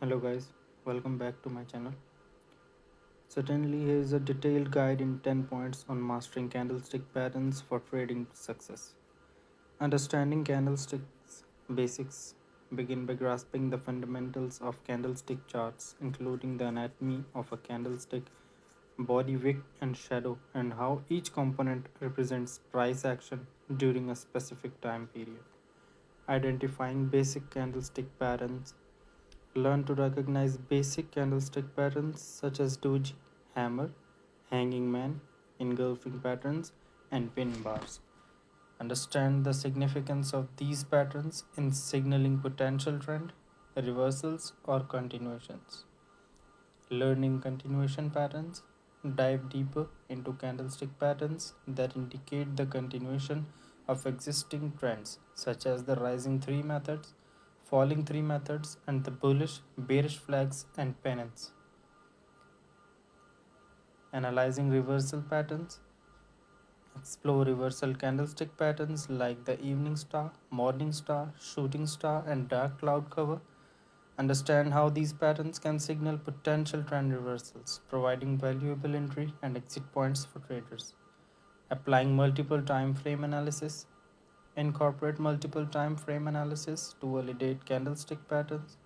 Hello guys, welcome back to my channel. Certainly here is a detailed guide in 10 points on mastering candlestick patterns for trading success. Understanding candlesticks basics begin by grasping the fundamentals of candlestick charts, including the anatomy of a candlestick, body wick and shadow, and how each component represents price action during a specific time period. Identifying basic candlestick patterns. Learn to recognize basic candlestick patterns such as doji, hammer, hanging man, engulfing patterns, and pin bars. Understand the significance of these patterns in signaling potential trend, reversals, or continuations. Learning continuation patterns. Dive deeper into candlestick patterns that indicate the continuation of existing trends, such as the rising three methods, falling three methods, and the bullish, bearish flags and pennants. Analyzing reversal patterns. Explore reversal candlestick patterns like the evening star, morning star, shooting star, and dark cloud cover. Understand how these patterns can signal potential trend reversals, providing valuable entry and exit points for traders. Applying multiple time frame analysis. Incorporate multiple time frame analysis to validate candlestick patterns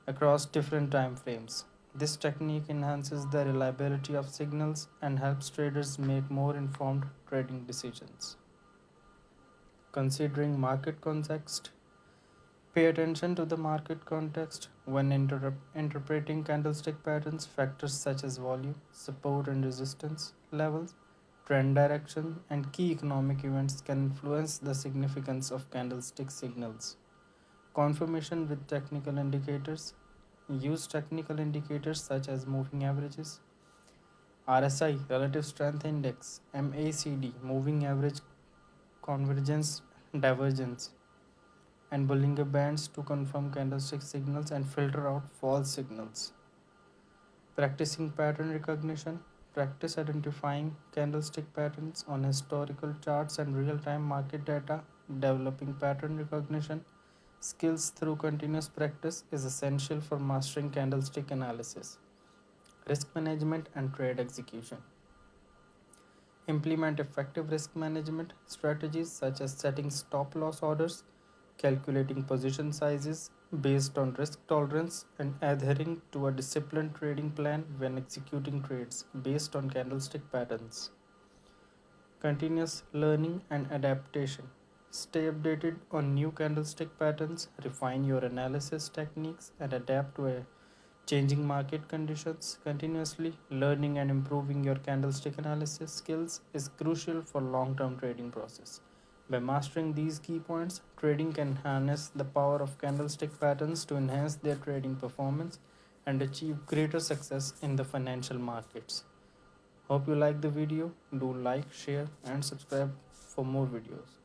across different time frames. This technique enhances the reliability of signals and helps traders make more informed trading decisions. Considering market context. Pay attention to the market context when interpreting candlestick patterns. Factors such as volume, support and resistance levels, trend direction, and key economic events can influence the significance of candlestick signals. Confirmation with technical indicators. Use technical indicators such as moving averages, RSI, Relative Strength Index, MACD, Moving Average Convergence Divergence, and Bollinger Bands to confirm candlestick signals and filter out false signals. Practicing pattern recognition. Practice identifying candlestick patterns on historical charts and real time market data. Developing pattern recognition skills through continuous practice is essential for mastering candlestick analysis, risk management, and trade execution. Implement effective risk management strategies such as setting stop loss orders, calculating position sizes based on risk tolerance, and adhering to a disciplined trading plan when executing trades based on candlestick patterns. Continuous learning and adaptation. Stay updated on new candlestick patterns, refine your analysis techniques, and adapt to changing market conditions. Continuously learning and improving your candlestick analysis skills is crucial for long-term trading process. By mastering these key points, trading can harness the power of candlestick patterns to enhance their trading performance and achieve greater success in the financial markets. Hope you like the video. Do like, share, and subscribe for more videos.